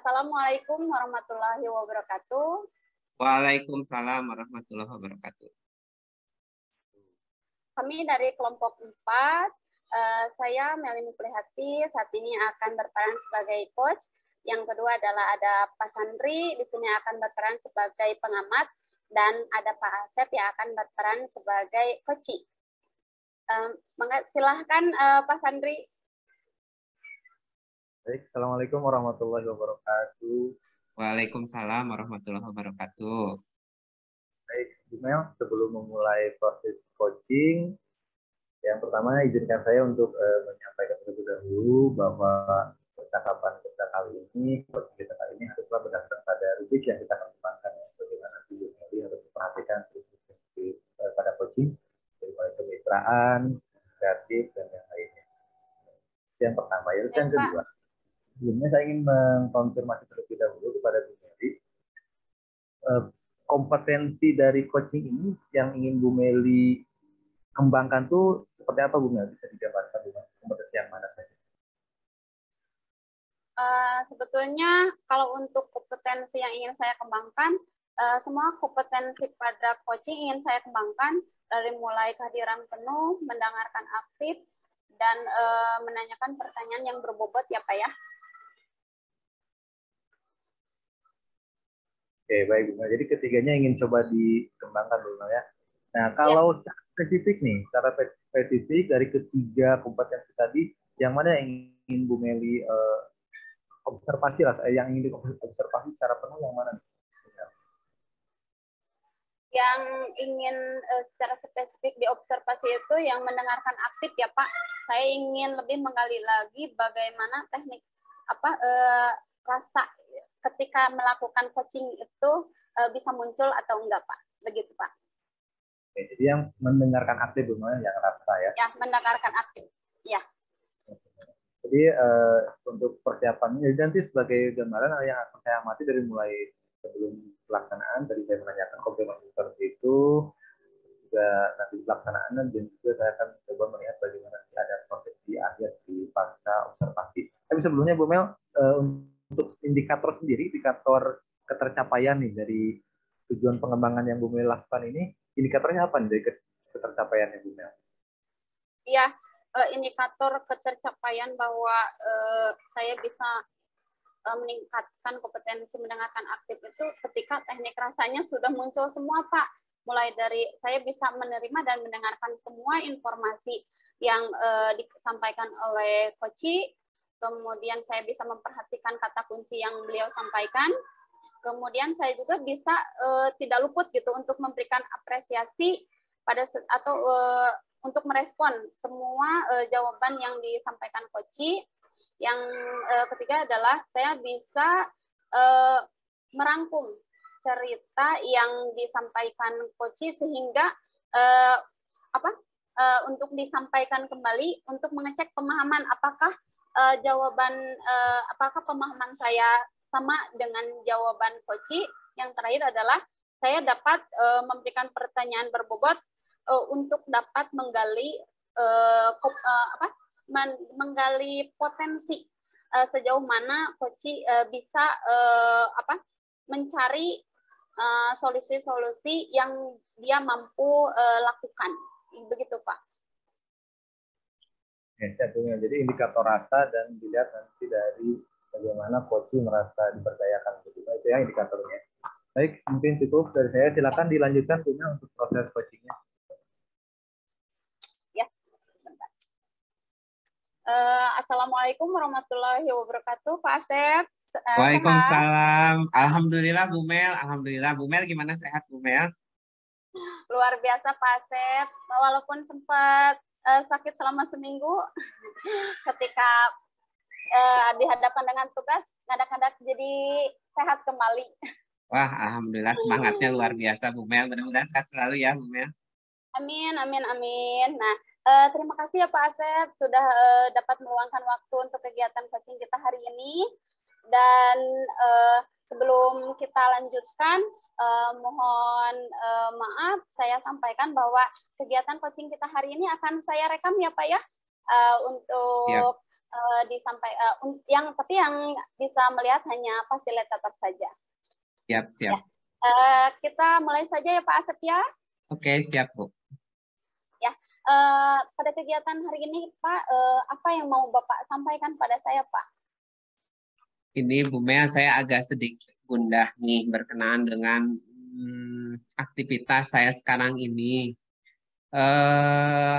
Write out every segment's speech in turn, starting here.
Assalamualaikum warahmatullahi wabarakatuh. Waalaikumsalam warahmatullahi wabarakatuh. Kami dari kelompok 4, saya Meli Muplihati, saat ini akan berperan sebagai coach. Yang kedua adalah ada Pak Sandri, di sini akan berperan sebagai pengamat, dan ada Pak Asep yang akan berperan sebagai coaching. Silahkan Pak Sandri. Baik, Assalamualaikum warahmatullahi wabarakatuh. Waalaikumsalam warahmatullahi wabarakatuh. Baik, Bu Mel, sebelum memulai proses coaching, yang pertama izinkan saya untuk menyampaikan terlebih dahulu bahwa percakapan kita kali ini, coaching kita kali ini haruslah berdasarkan pada rubrik yang kita kembangkan. Bagaimana Bu Mel harus memperhatikan pada coaching, dari mulai kemitraan, kreatif, dan yang lainnya. Yang pertama, yang kedua. Sebelumnya saya ingin mengkonfirmasi terlebih dahulu kepada Bu Meli, kompetensi dari coaching ini yang ingin Bu Meli kembangkan tuh seperti apa, Bu Meli? Bisa digambarkan kompetensi yang mana saja? Sebetulnya kalau untuk kompetensi yang ingin saya kembangkan, semua kompetensi pada coaching ingin saya kembangkan, dari mulai kehadiran penuh, mendengarkan aktif, dan menanyakan pertanyaan yang berbobot ya Pak ya. Oke, baik Bu. Jadi ketiganya ingin coba dikembangkan dulu ya. Nah, kalau secara spesifik nih, secara spesifik dari ketiga kompetensi tadi, yang mana yang ingin Bu Meli observasi lah, yang ingin diobservasi secara penuh yang mana? Yang ingin secara spesifik diobservasi itu yang mendengarkan aktif ya Pak. Saya ingin lebih menggali lagi bagaimana teknik rasa ketika melakukan coaching itu bisa muncul atau enggak Pak, begitu Pak. Oke, jadi yang mendengarkan aktif bukan yang rasa ya? Ya, mendengarkan aktif, ya. Jadi untuk persiapannya, jadi nanti sebagai gambaran yang akan saya amati dari mulai sebelum pelaksanaan, tadi saya menanyakan konfirmasi seperti itu, juga nanti pelaksanaan dan juga saya akan coba melihat bagaimana ada proses di akhir di pasca observasi. Tapi sebelumnya Bu Mel, untuk indikator sendiri, indikator ketercapaian nih dari tujuan pengembangan yang Bu Mel lakukan ini, indikatornya apa nih dari ketercapaiannya Bu Mel? Iya, indikator ketercapaian bahwa saya bisa meningkatkan kompetensi mendengarkan aktif itu ketika teknik rasanya sudah muncul semua Pak. Mulai dari saya bisa menerima dan mendengarkan semua informasi yang disampaikan oleh coach. Kemudian saya bisa memperhatikan kata kunci yang beliau sampaikan. Kemudian saya juga bisa tidak luput gitu untuk memberikan apresiasi pada atau untuk merespon semua jawaban yang disampaikan coach. Yang ketiga adalah saya bisa merangkum cerita yang disampaikan coach sehingga untuk disampaikan kembali untuk mengecek pemahaman apakah apakah pemahaman saya sama dengan jawaban coach. Yang terakhir adalah saya dapat memberikan pertanyaan berbobot untuk dapat menggali menggali potensi sejauh mana coach bisa mencari solusi-solusi yang dia mampu lakukan. Begitu Pak. Jadi indikator rasa dan dilihat nanti dari bagaimana coach merasa diperdayakan. Itu ya indikatornya. Baik, mungkin cukup dari saya. Silakan dilanjutkan punya untuk proses coachingnya. Assalamualaikum warahmatullahi wabarakatuh, Pak Asep. Waalaikumsalam. Alhamdulillah Bu Mel. Alhamdulillah Bu Mel, gimana sehat Bu Mel? Luar biasa Pak Asep. Walaupun sempat sakit selama seminggu, ketika dihadapkan dengan tugas, ngadak-ngadak jadi sehat kembali. Wah, alhamdulillah semangatnya luar biasa Bu Mel. Mudah-mudahan sehat selalu ya Bu Mel. Amin, amin, amin. Nah, terima kasih ya Pak Asep sudah dapat meluangkan waktu untuk kegiatan coaching kita hari ini. Dan sebelum kita lanjutkan, mohon maaf saya sampaikan bahwa kegiatan coaching kita hari ini akan saya rekam ya Pak ya, untuk tapi yang bisa melihat hanya fasilitator saja. Siap, siap. Ya. Kita mulai saja ya Pak Asep ya. Oke, siap Bu. Ya, pada kegiatan hari ini Pak, apa yang mau Bapak sampaikan pada saya Pak? Ini Bu Mel, saya agak sedikit gundah nih berkenaan dengan aktivitas saya sekarang ini.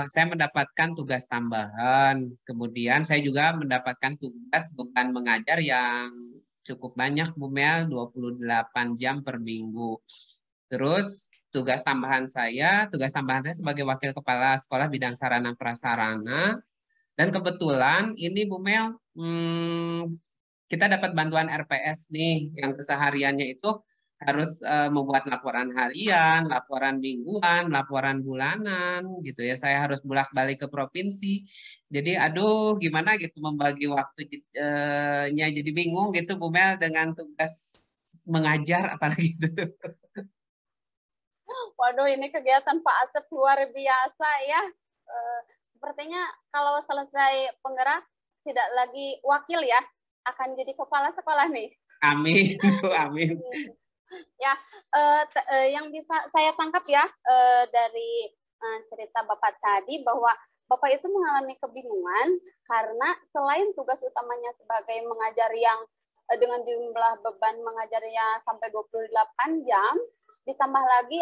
Saya mendapatkan tugas tambahan, kemudian saya juga mendapatkan tugas beban mengajar yang cukup banyak Bu Mel, 28 jam per minggu. Terus tugas tambahan saya sebagai wakil kepala sekolah bidang sarana prasarana, dan kebetulan ini Bu Mel, kita dapat bantuan RPS nih yang kesehariannya itu harus membuat laporan harian, laporan mingguan, laporan bulanan gitu ya. Saya harus bolak-balik ke provinsi. Jadi aduh gimana gitu membagi waktunya jadi bingung gitu Bu Mel dengan tugas mengajar apalagi gitu. Waduh, ini kegiatan Pak Asep luar biasa ya. Sepertinya kalau selesai penggerak tidak lagi wakil ya, akan jadi kepala sekolah nih. Amin, amin. Ya, yang bisa saya tangkap ya dari cerita Bapak tadi bahwa Bapak itu mengalami kebingungan karena selain tugas utamanya sebagai mengajar yang dengan jumlah beban mengajarnya sampai 28 jam, ditambah lagi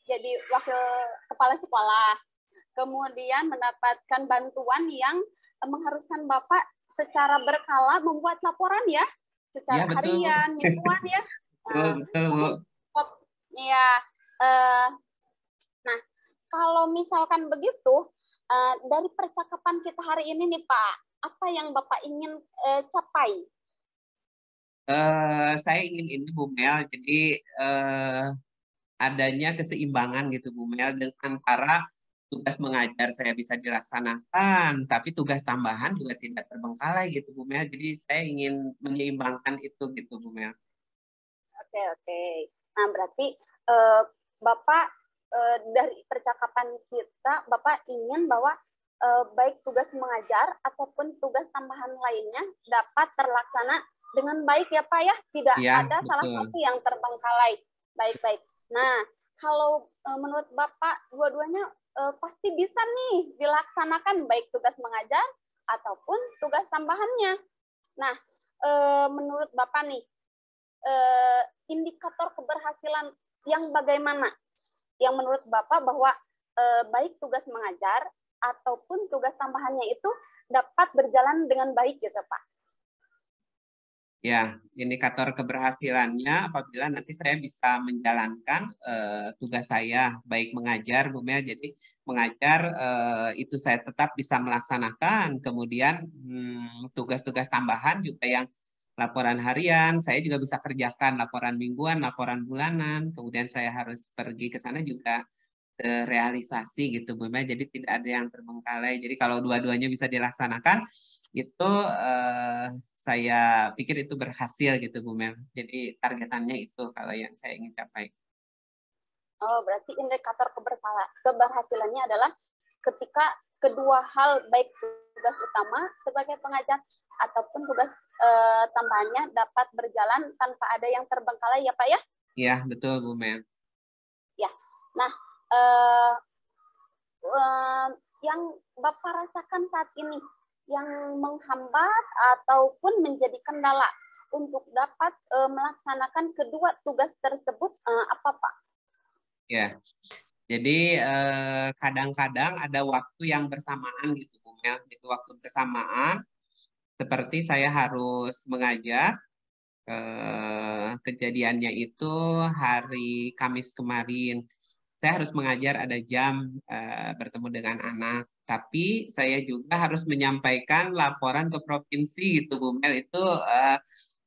jadi wakil kepala sekolah, kemudian mendapatkan bantuan yang mengharuskan Bapak secara berkala membuat laporan ya, secara harian, mingguan ya. Betul. Ya, nah kalau misalkan begitu, dari percakapan kita hari ini nih Pak, apa yang Bapak ingin capai? Saya ingin ini Bu Mel, jadi adanya keseimbangan gitu Bu Mel, antara tugas mengajar saya bisa dilaksanakan, tapi tugas tambahan juga tidak terbengkalai gitu Bu Mel. Jadi saya ingin menyeimbangkan itu gitu Bu Mel. Oke. Nah berarti Bapak dari percakapan kita, Bapak ingin bahwa baik tugas mengajar ataupun tugas tambahan lainnya dapat terlaksana dengan baik ya Pak ya, tidak ada betul. Salah satu yang terbengkalai. Baik. Nah kalau menurut Bapak dua-duanya pasti bisa nih dilaksanakan baik tugas mengajar ataupun tugas tambahannya. Nah menurut Bapak nih indikator keberhasilan yang bagaimana yang menurut Bapak bahwa baik tugas mengajar ataupun tugas tambahannya itu dapat berjalan dengan baik gitu Pak? Ya, indikator keberhasilannya apabila nanti saya bisa menjalankan tugas saya baik mengajar Bu Mel, jadi mengajar itu saya tetap bisa melaksanakan, kemudian tugas-tugas tambahan juga yang laporan harian, saya juga bisa kerjakan laporan mingguan, laporan bulanan, kemudian saya harus pergi ke sana juga realisasi gitu Bu Mel, jadi tidak ada yang terbengkalai. Jadi kalau dua-duanya bisa dilaksanakan, itu saya pikir itu berhasil gitu Bu Mel. Jadi targetannya itu kalau yang saya ingin capai. Oh, berarti indikator keberhasilannya adalah ketika kedua hal baik tugas utama sebagai pengajar ataupun tugas tambahannya dapat berjalan tanpa ada yang terbengkalai ya Pak ya? Iya, betul Bu Mel. Ya, nah yang Bapak rasakan saat ini yang menghambat ataupun menjadi kendala untuk dapat melaksanakan kedua tugas tersebut apa Pak? Ya, jadi kadang-kadang ada waktu yang bersamaan gitu Bu Mel. Itu waktu bersamaan seperti saya harus mengajar, kejadiannya itu hari Kamis kemarin. Saya harus mengajar ada jam bertemu dengan anak, tapi saya juga harus menyampaikan laporan ke provinsi gitu Bu Mel, itu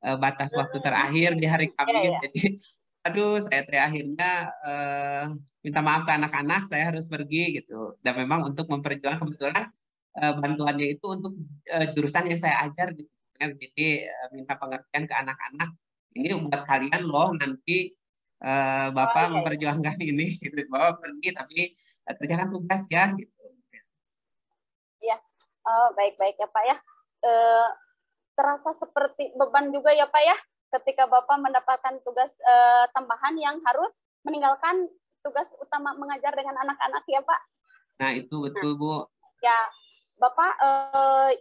batas waktu terakhir di hari Kamis. Jadi aduh saya akhirnya minta maaf ke anak-anak, saya harus pergi gitu. Dan memang untuk memperjuangkan, kebetulan bantuannya itu untuk jurusan yang saya ajar gitu. Jadi minta pengertian ke anak-anak, ini buat kalian loh nanti Bapak memperjuangkan ini gitu. Bapak pergi tapi kerjakan tugas ya gitu. Ya, Oh, baik-baik ya Pak ya. Eh, Terasa seperti beban juga ya Pak ya, ketika Bapak mendapatkan tugas tambahan yang harus meninggalkan tugas utama mengajar dengan anak-anak ya Pak. Nah, itu Nah, betul, Bu. ya, Bapak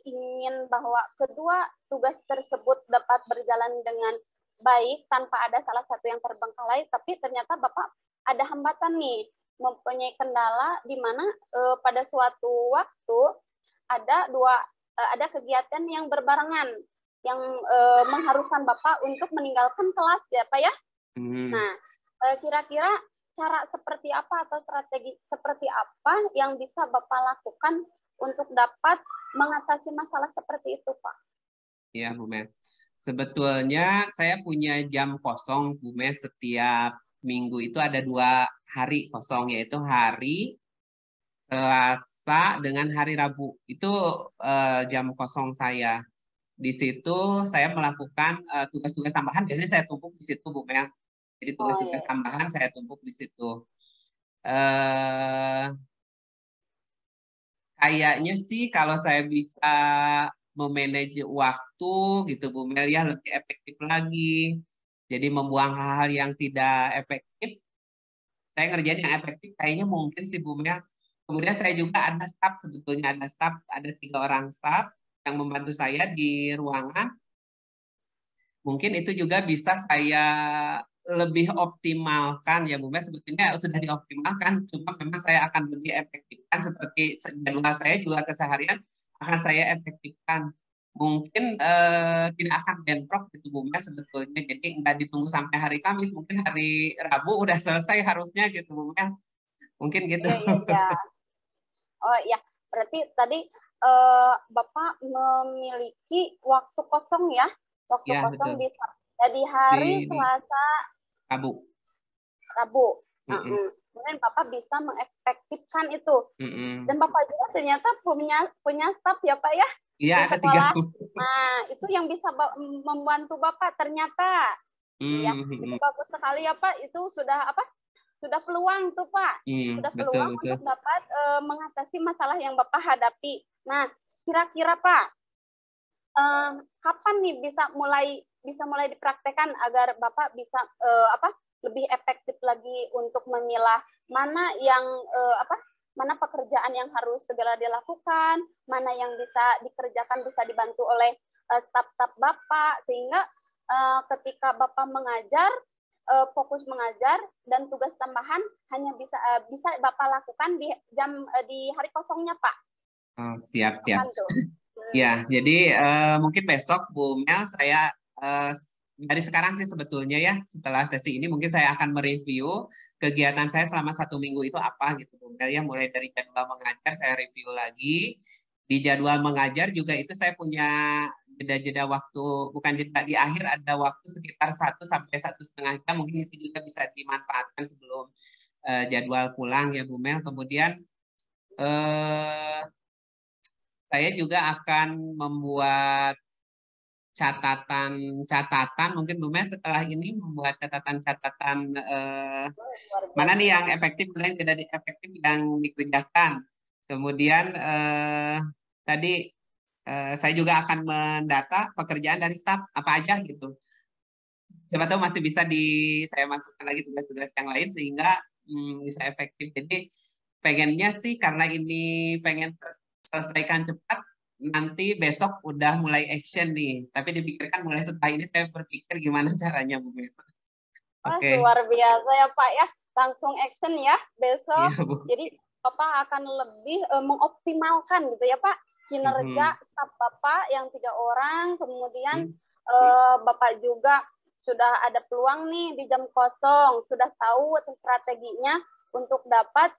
ingin bahwa kedua tugas tersebut dapat berjalan dengan baik tanpa ada salah satu yang terbengkalai, tapi ternyata Bapak ada hambatan nih, mempunyai kendala di mana pada suatu waktu ada kegiatan yang berbarengan yang mengharuskan Bapak untuk meninggalkan kelas ya Pak ya. Nah, kira-kira cara seperti apa atau strategi seperti apa yang bisa Bapak lakukan untuk dapat mengatasi masalah seperti itu, Pak? Ya, Bu Met. Sebetulnya saya punya jam kosong, Bu Met, setiap minggu itu ada 2 hari kosong, yaitu hari Selasa dengan hari Rabu. Itu jam kosong saya. Di situ saya melakukan tugas-tugas tambahan, biasanya saya tumpuk di situ, Bu Mel. Jadi tugas-tugas tambahan saya tumpuk di situ. Kayaknya sih kalau saya bisa memanage waktu gitu, Bu Mel, ya lebih efektif lagi. Jadi membuang hal-hal yang tidak efektif, saya ngerjain yang efektif kayaknya mungkin sih, Bu Mel. Kemudian saya juga ada staff, sebetulnya ada staff, ada 3 orang staff yang membantu saya di ruangan. Mungkin itu juga bisa saya lebih optimalkan ya Bu Mel. Sebetulnya sudah dioptimalkan, cuma memang saya akan lebih efektifkan seperti jadwal saya juga keseharian akan saya efektifkan. Mungkin tidak akan bentrok gitu Bu Mel sebetulnya. Jadi nggak ditunggu sampai hari Kamis, mungkin hari Rabu udah selesai harusnya gitu Bu Mel. Mungkin gitu. Iya. Oh iya, berarti tadi Bapak memiliki waktu kosong ya? Waktu Ya, kosong betul. di hari Di Selasa, Rabu. Rabu. Kemudian Bapak bisa mengefektifkan itu. Dan Bapak juga ternyata punya staff ya Pak ya? Iya, Di ada 3. sekolah. Nah, itu yang bisa membantu Bapak ternyata. Ya, itu bagus sekali ya Pak. Itu sudah apa? Sudah peluang tuh Pak. Sudah peluang Betul. untuk dapat mengatasi masalah yang Bapak hadapi. Nah, kira-kira Pak, kapan nih bisa mulai dipraktekkan agar Bapak bisa lebih efektif lagi untuk memilah mana yang mana pekerjaan yang harus segera dilakukan, mana yang bisa dikerjakan bisa dibantu oleh staf-staf Bapak, sehingga ketika Bapak mengajar, fokus mengajar dan tugas tambahan hanya bisa Bapak lakukan di hari kosongnya Pak. Oh, siap. Ya, jadi mungkin besok Bu Mel saya dari sekarang sih sebetulnya ya, setelah sesi ini mungkin saya akan mereview kegiatan saya selama 1 minggu itu apa gitu Bu Mel ya, mulai dari jadwal mengajar saya review lagi. Di jadwal mengajar juga itu saya punya jeda-jeda waktu, bukan jeda, di akhir ada waktu sekitar 1 sampai 1,5 jam, mungkin itu juga bisa dimanfaatkan sebelum jadwal pulang ya Bu Mel. Kemudian saya juga akan membuat catatan mungkin Bu Mel setelah ini membuat catatan mana nih yang efektif, mana yang tidak efektif yang dikerjakan. Kemudian tadi saya juga akan mendata pekerjaan dari staf apa aja gitu. Siapa tahu masih bisa saya masukkan lagi tugas-tugas yang lain sehingga bisa efektif. Jadi pengennya sih karena ini pengen selesaikan cepat, nanti besok udah mulai action nih. Tapi dipikirkan mulai setelah ini saya berpikir gimana caranya Bu Mel. Oke. Luar biasa ya Pak ya. Langsung action ya besok. Iya, Bu. Jadi Bapak akan lebih mengoptimalkan gitu ya Pak kinerja staf Bapak yang 3 orang. Kemudian Bapak juga sudah ada peluang nih di jam kosong, sudah tahu strateginya untuk dapat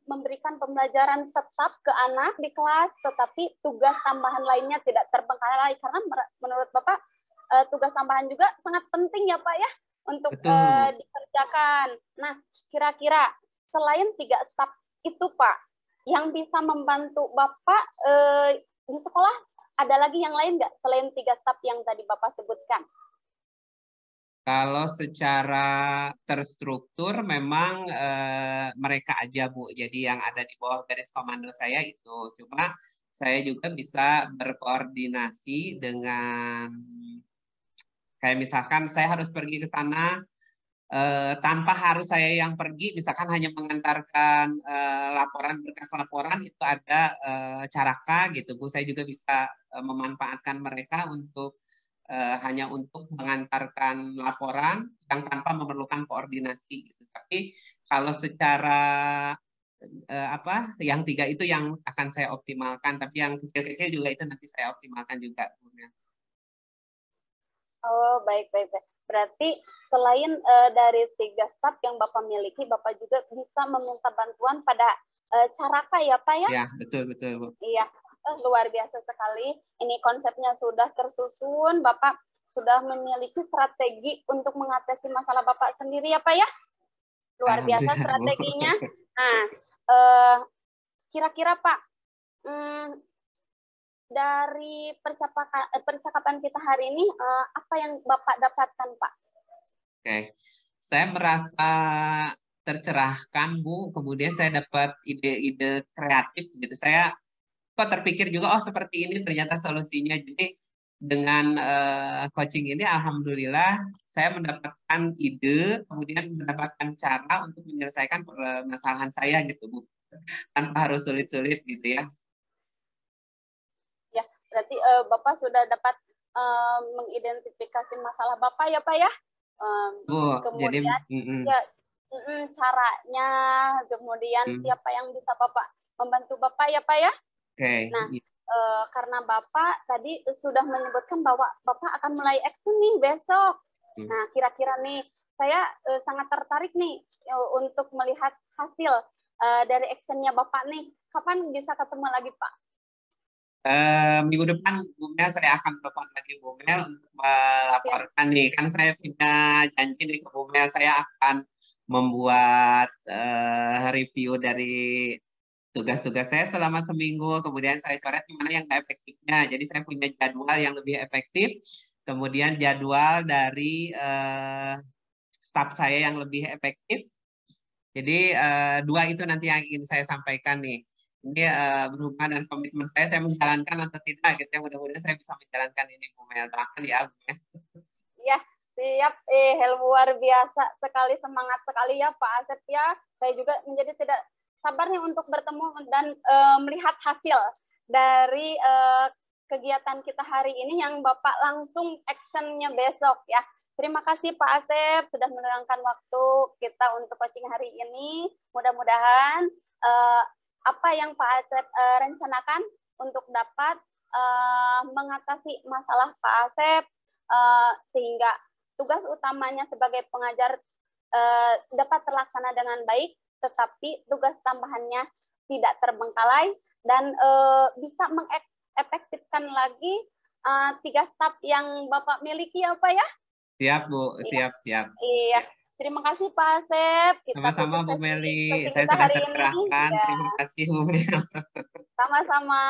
memberikan pembelajaran tetap ke anak di kelas, tetapi tugas tambahan lainnya tidak terbengkalai, karena menurut Bapak tugas tambahan juga sangat penting ya Pak ya untuk dikerjakan. Nah, kira-kira selain 3 staf itu Pak, yang bisa membantu Bapak di sekolah, ada lagi yang lain nggak selain 3 staf yang tadi Bapak sebutkan? Kalau secara terstruktur memang mereka aja Bu. Jadi yang ada di bawah garis komando saya itu. Cuma saya juga bisa berkoordinasi dengan kayak misalkan saya harus pergi ke sana tanpa harus saya yang pergi, misalkan hanya mengantarkan laporan, berkas laporan itu ada Caraka gitu Bu. Saya juga bisa memanfaatkan mereka untuk hanya untuk mengantarkan laporan yang tanpa memerlukan koordinasi gitu. Tapi kalau secara apa yang 3 itu yang akan saya optimalkan, tapi yang kecil-kecil juga itu nanti saya optimalkan juga Bu. Oh, baik, baik, baik. Berarti selain dari 3 staf yang Bapak miliki, Bapak juga bisa meminta bantuan pada Caraka ya, Pak ya? Ya, betul, betul, Bu. Iya, luar biasa sekali. Ini konsepnya sudah tersusun, Bapak sudah memiliki strategi untuk mengatasi masalah Bapak sendiri ya, Pak ya? Luar biasa strateginya. Nah, kira-kira Pak, dari percakapan kita hari ini, apa yang Bapak dapatkan, Pak? Oke, saya merasa tercerahkan, Bu. Kemudian saya dapat ide-ide kreatif gitu. Saya kok terpikir juga, oh seperti ini ternyata solusinya. Jadi dengan coaching ini, alhamdulillah saya mendapatkan ide, kemudian mendapatkan cara untuk menyelesaikan permasalahan saya gitu, Bu. Tanpa harus sulit-sulit gitu ya. Ya, berarti Bapak sudah dapat mengidentifikasi masalah Bapak ya, Pak ya? Bu, Kemudian jadi ya caranya, kemudian siapa yang bisa Bapak membantu Bapak ya, Pak ya? Oke. Nah, karena Bapak tadi sudah menyebutkan bahwa Bapak akan mulai action nih besok. Nah, kira-kira nih saya sangat tertarik nih untuk melihat hasil dari actionnya Bapak nih. Kapan bisa ketemu lagi, Pak? Minggu depan Bu Mel saya akan telepon lagi Bu Mel untuk melaporkan nih, kan saya punya janji nih ke Bu Mel, saya akan membuat review dari tugas-tugas saya selama seminggu, kemudian saya coret gimana yang nggak efektifnya, jadi saya punya jadwal yang lebih efektif, kemudian jadwal dari staf saya yang lebih efektif, jadi 2 itu nanti yang ingin saya sampaikan nih. Ini berhubungan dengan komitmen saya menjalankan atau tidak gitu ya. Mudah-mudahan saya bisa menjalankan ini Bu Mel. Doakan ya Bu Mel. Ya, siap. Luar biasa sekali, semangat sekali ya Pak Asep ya. Saya juga menjadi tidak sabar nih untuk bertemu dan melihat hasil dari kegiatan kita hari ini yang Bapak langsung actionnya besok ya. Terima kasih Pak Asep sudah meluangkan waktu kita untuk coaching hari ini. Mudah-mudahan apa yang Pak Asep rencanakan untuk dapat mengatasi masalah Pak Asep sehingga tugas utamanya sebagai pengajar dapat terlaksana dengan baik, tetapi tugas tambahannya tidak terbengkalai dan bisa mengefektifkan lagi 3 staf yang Bapak miliki ya Pak ya? Siap Bu, siap. Iya. Terima kasih Pak Asep. Sama-sama Bu Meli, saya sudah tercerahkan. Ya. Terima kasih Bu Mel. Sama-sama.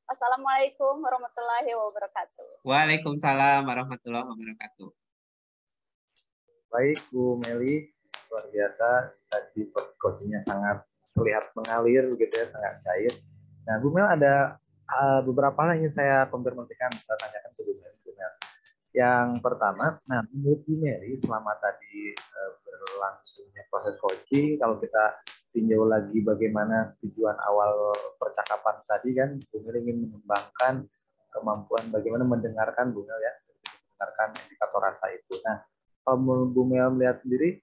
Assalamualaikum warahmatullahi wabarakatuh. Waalaikumsalam warahmatullahi wabarakatuh. Baik Bu Meli, luar biasa. Tadi coachingnya sangat terlihat mengalir gitu ya, sangat cair. Nah Bu Mel ada beberapa hal yang ingin saya konfirmasikan, saya tanyakan ke Bu Mel. Yang pertama, nah menurut Bu Meli selama tadi berlangsungnya proses coaching, kalau kita tinjau lagi bagaimana tujuan awal percakapan tadi kan, Bu Mel ingin mengembangkan kemampuan bagaimana mendengarkan Bu Mel ya, mendengarkan indikator rasa itu. Nah, kalau Bu Mel melihat sendiri,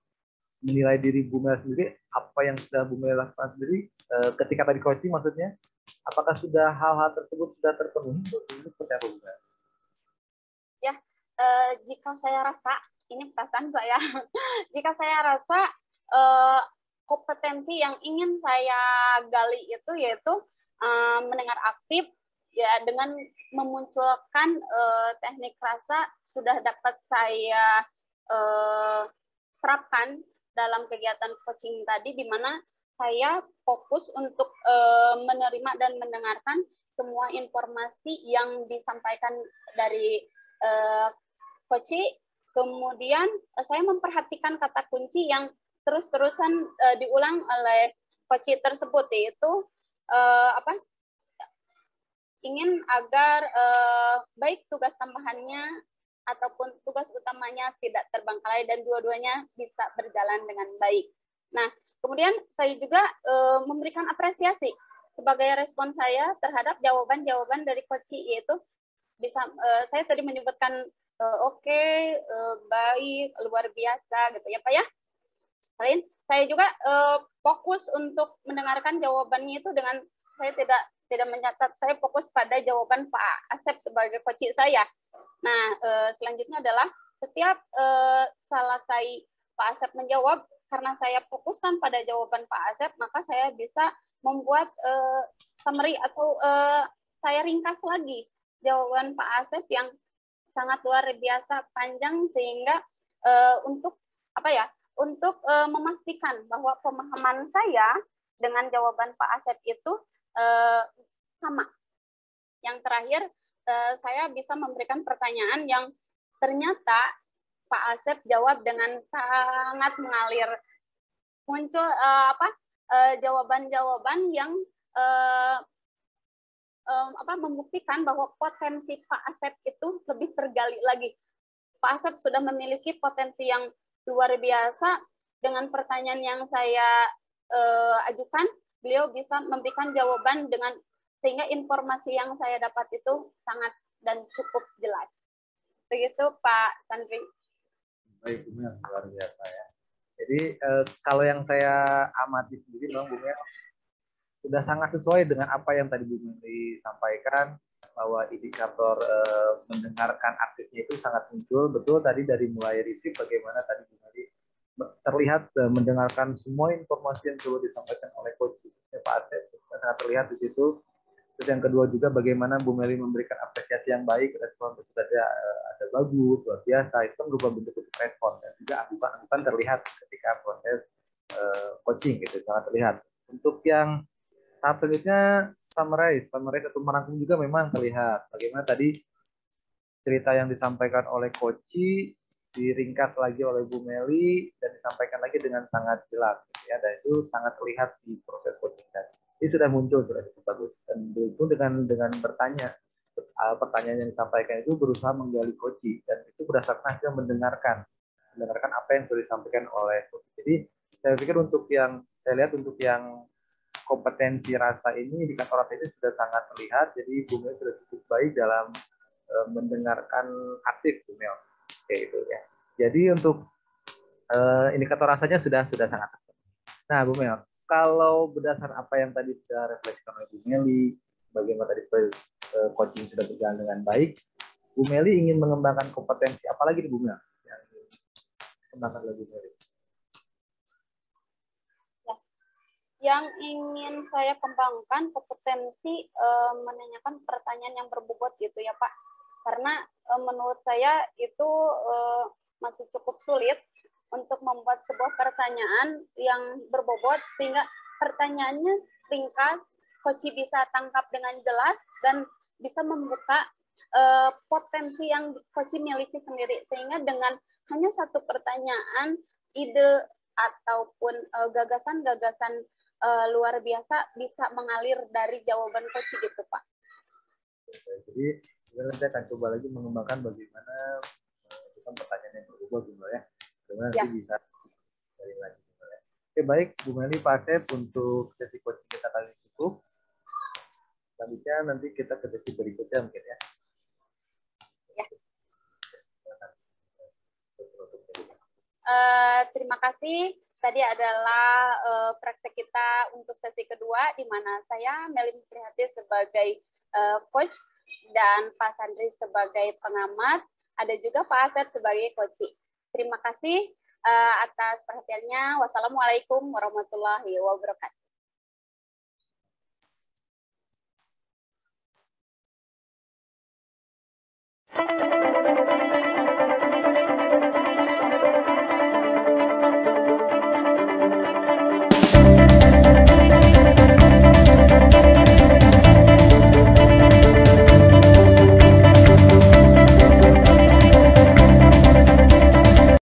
menilai diri Bu Mel sendiri, apa yang sudah Bu Mel lakukan sendiri ketika tadi coaching maksudnya, apakah sudah hal-hal tersebut sudah terpenuhi? Seperti apa Bu Mel? Ya, jika saya rasa, ini perasaan saya, jika saya rasa kompetensi yang ingin saya gali itu yaitu mendengar aktif, ya dengan memunculkan teknik rasa sudah dapat saya terapkan dalam kegiatan coaching tadi, di mana saya fokus untuk menerima dan mendengarkan semua informasi yang disampaikan dari coaching Kemudian saya memperhatikan kata kunci yang terus-terusan diulang oleh coach tersebut, yaitu ingin agar baik tugas tambahannya ataupun tugas utamanya tidak terbengkalai dan dua-duanya bisa berjalan dengan baik. Nah, kemudian saya juga memberikan apresiasi sebagai respon saya terhadap jawaban-jawaban dari coach, yaitu bisa saya tadi menyebutkan oke, baik, luar biasa gitu ya Pak ya. Lain, saya juga fokus untuk mendengarkan jawabannya itu dengan saya tidak mencatat, saya fokus pada jawaban Pak Asep sebagai coach saya. Nah, selanjutnya adalah setiap selesai Pak Asep menjawab, karena saya fokuskan pada jawaban Pak Asep, maka saya bisa membuat summary atau saya ringkas lagi jawaban Pak Asep yang sangat luar biasa panjang, sehingga untuk memastikan bahwa pemahaman saya dengan jawaban Pak Asep itu sama. Yang terakhir, saya bisa memberikan pertanyaan yang ternyata Pak Asep jawab dengan sangat mengalir. Muncul jawaban-jawaban yang membuktikan bahwa potensi Pak Asep itu lebih tergali lagi. Pak Asep sudah memiliki potensi yang luar biasa. Dengan pertanyaan yang saya ajukan, beliau bisa memberikan jawaban dengan sehingga informasi yang saya dapat itu sangat dan cukup jelas. Begitu Pak Sandri. Baik, Bu Mel, luar biasa ya. Jadi kalau yang saya amati sendiri, memang Bu Mel sudah sangat sesuai dengan apa yang tadi Bu Mel sampaikan, bahwa indikator mendengarkan aktifnya itu sangat muncul. Betul tadi dari mulai receive, bagaimana tadi Bu Mel terlihat mendengarkan semua informasi yang perlu disampaikan oleh coach Pak Asep, sangat terlihat di situ. Terus yang kedua juga bagaimana Bu Meli memberikan apresiasi yang baik, respon itu saja ada bagus, luar biasa, itu kan berupa bentuk respon, dan juga anggupan terlihat ketika proses coaching gitu, sangat terlihat. Untuk yang tahap selanjutnya summarize atau merangkum juga memang terlihat bagaimana tadi cerita yang disampaikan oleh coach diringkas lagi oleh Bu Meli dan disampaikan lagi dengan sangat jelas ya, dan itu sangat terlihat di proses coaching tadi. Ini sudah muncul, sudah cukup bagus, dan itu dengan bertanya, pertanyaan yang disampaikan itu berusaha menggali coach, dan itu berdasarkan hasil mendengarkan apa yang sudah disampaikan oleh coach. Jadi saya pikir untuk yang saya lihat untuk yang kompetensi rasa ini, indikator rasa ini sudah sangat terlihat. Jadi Bu Mel sudah cukup baik dalam mendengarkan aktif, Bu Mel. Kayak gitu ya. Jadi untuk indikator rasanya sudah sangat terlihat. Nah, Bu Mel, kalau berdasar apa yang tadi sudah refleksikan oleh Bu Meli, bagaimana tadi coaching sudah berjalan dengan baik, Bu Meli ingin mengembangkan kompetensi apa lagi Bu Mel? Yang ingin dikembangkan oleh Bu Meli? Yang ingin saya kembangkan kompetensi menanyakan pertanyaan yang berbobot gitu ya Pak. Karena menurut saya itu masih cukup sulit untuk membuat sebuah pertanyaan yang berbobot sehingga pertanyaannya ringkas, coach bisa tangkap dengan jelas dan bisa membuka potensi yang coach miliki sendiri, sehingga dengan hanya satu pertanyaan, ide ataupun gagasan-gagasan luar biasa bisa mengalir dari jawaban coach gitu Pak. Jadi nanti akan coba lagi mengembangkan bagaimana pertanyaan yang berbobot gitu ya. Bagaimana nanti bisa dari lagi. Oke, baik Bu Meli, Pak Asep, untuk sesi coaching kita kali ini cukup. Selanjutnya nanti kita ke sesi berikutnya mungkin ya. Terima kasih. Tadi adalah praktek kita untuk sesi kedua, di mana saya Meli Prihatin sebagai coach dan Pak Sandri sebagai pengamat, ada juga Pak Asep sebagai coach. Terima kasih atas perhatiannya. Wassalamualaikum warahmatullahi wabarakatuh.